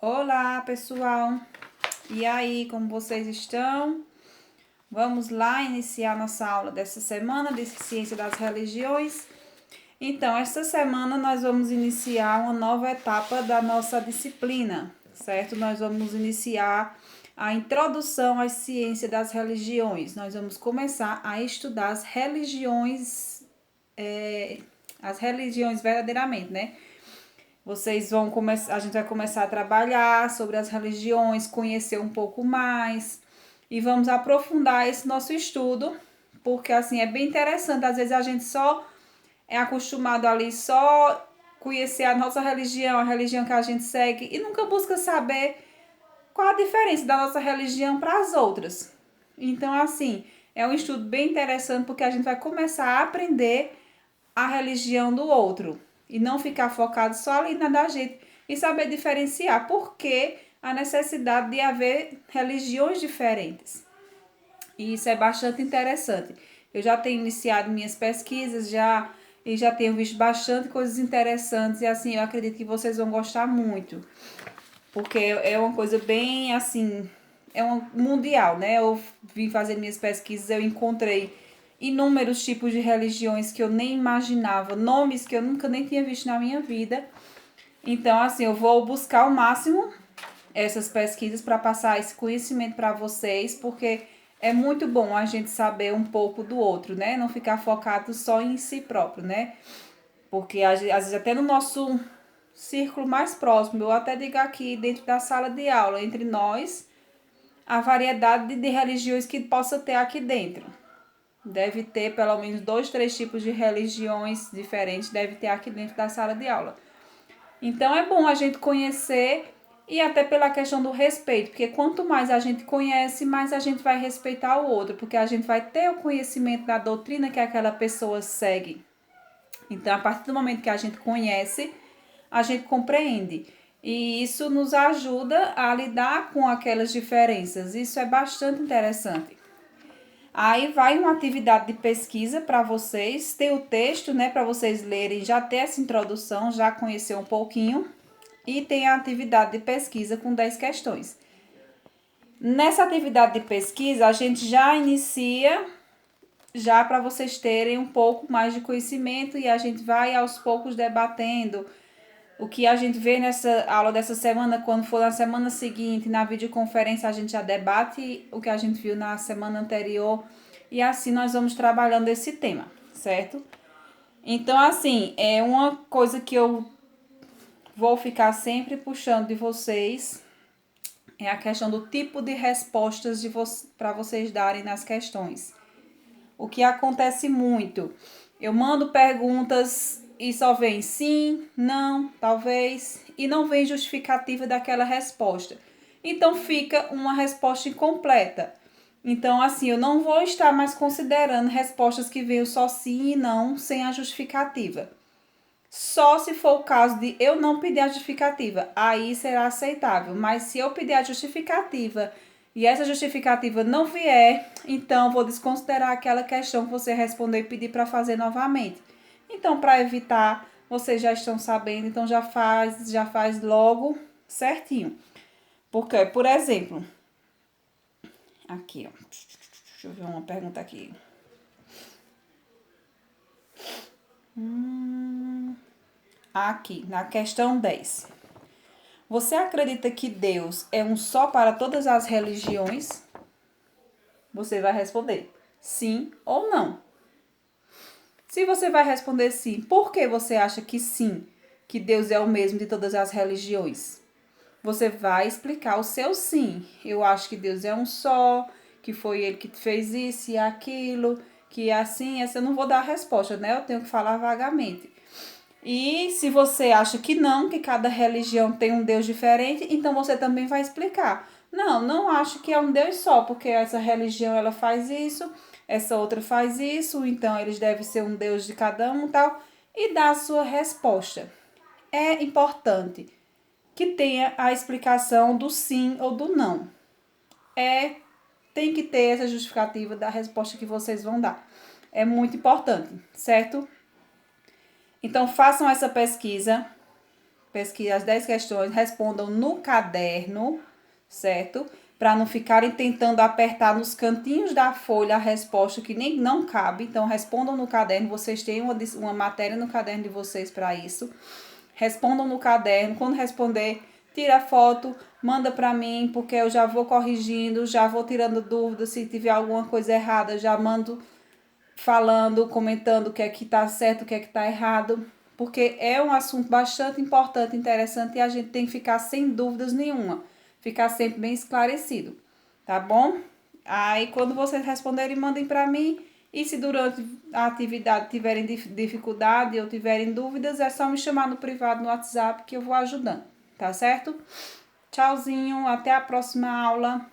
Olá, pessoal! E aí, como vocês estão? Vamos lá iniciar nossa aula dessa semana de Ciência das Religiões. Então, esta semana nós vamos iniciar uma nova etapa da nossa disciplina, certo? Nós vamos iniciar a introdução à ciência das religiões. Nós vamos começar a estudar as religiões verdadeiramente, né? A gente vai começar a trabalhar sobre as religiões, conhecer um pouco mais e vamos aprofundar esse nosso estudo, porque assim é bem interessante. Às vezes a gente só é acostumado ali só conhecer a nossa religião, a religião que a gente segue e nunca busca saber qual a diferença da nossa religião para as outras. Então, assim, é um estudo bem interessante porque a gente vai começar a aprender a religião do outro e não ficar focado só ali na da gente e saber diferenciar por que a necessidade de haver religiões diferentes. E isso é bastante interessante. Eu já tenho iniciado minhas pesquisas e já tenho visto bastante coisas interessantes e assim, eu acredito que vocês vão gostar muito. Porque é uma coisa bem assim, mundial, né? Eu vim fazer minhas pesquisas, eu encontrei inúmeros tipos de religiões que eu nem imaginava, nomes que eu nunca nem tinha visto na minha vida. Então, assim, eu vou buscar ao máximo essas pesquisas para passar esse conhecimento para vocês, porque é muito bom a gente saber um pouco do outro, né? Não ficar focado só em si próprio, né? Porque às vezes até no nosso círculo mais próximo, eu até digo aqui dentro da sala de aula, entre nós, a variedade de religiões que possa ter aqui dentro. Deve ter pelo menos 2, 3 tipos de religiões diferentes, deve ter aqui dentro da sala de aula. Então é bom a gente conhecer e até pela questão do respeito, porque quanto mais a gente conhece, mais a gente vai respeitar o outro, porque a gente vai ter o conhecimento da doutrina que aquela pessoa segue. Então, a partir do momento que a gente conhece, a gente compreende. E isso nos ajuda a lidar com aquelas diferenças. Isso é bastante interessante. Aí vai uma atividade de pesquisa para vocês, tem o texto, né, para vocês lerem, já ter essa introdução, já conhecer um pouquinho. E tem a atividade de pesquisa com 10 questões. Nessa atividade de pesquisa, a gente já inicia, já para vocês terem um pouco mais de conhecimento e a gente vai aos poucos debatendo o que a gente vê nessa aula dessa semana. Quando for na semana seguinte, na videoconferência, a gente já debate o que a gente viu na semana anterior e assim nós vamos trabalhando esse tema, certo? Então, assim, é uma coisa que eu vou ficar sempre puxando de vocês, é a questão do tipo de respostas para vocês darem nas questões. O que acontece muito, eu mando perguntas e só vem sim, não, talvez, e não vem justificativa daquela resposta. Então fica uma resposta incompleta. Então, assim, eu não vou estar mais considerando respostas que venham só sim e não, sem a justificativa. Só se for o caso de eu não pedir a justificativa, aí será aceitável. Mas se eu pedir a justificativa e essa justificativa não vier, então vou desconsiderar aquela questão que você respondeu e pedir para fazer novamente. Então, para evitar, vocês já estão sabendo, então já faz logo certinho. Porque, por exemplo, aqui, ó. Deixa eu ver uma pergunta aqui. Aqui, na questão 10. Você acredita que Deus é um só para todas as religiões? Você vai responder sim ou não. Se você vai responder sim, por que você acha que sim, que Deus é o mesmo de todas as religiões? Você vai explicar o seu sim. Eu acho que Deus é um só, que foi ele que fez isso e aquilo, que é assim, essa eu não vou dar a resposta, né? Eu tenho que falar vagamente. E se você acha que não, que cada religião tem um Deus diferente, então você também vai explicar. Não, não acho que é um Deus só, porque essa religião ela faz isso, essa outra faz isso, então eles devem ser um Deus de cada um e tal. E dá a sua resposta. É importante que tenha a explicação do sim ou do não. Tem que ter essa justificativa da resposta que vocês vão dar. É muito importante, certo? Então façam essa pesquisa pesquisem as 10 questões, respondam no caderno, certo? Para não ficarem tentando apertar nos cantinhos da folha a resposta que nem não cabe. Então, respondam no caderno. Vocês têm uma matéria no caderno de vocês para isso. Respondam no caderno. Quando responder, tira a foto, manda para mim, porque eu já vou corrigindo, já vou tirando dúvidas. Se tiver alguma coisa errada, já mando falando, comentando o que é que tá certo, o que é que tá errado. Porque é um assunto bastante importante, interessante e a gente tem que ficar sem dúvidas nenhuma. Ficar sempre bem esclarecido, tá bom? Aí, quando vocês responderem, mandem para mim. E se durante a atividade tiverem dificuldade ou tiverem dúvidas, é só me chamar no privado no WhatsApp que eu vou ajudando, tá certo? Tchauzinho, até a próxima aula.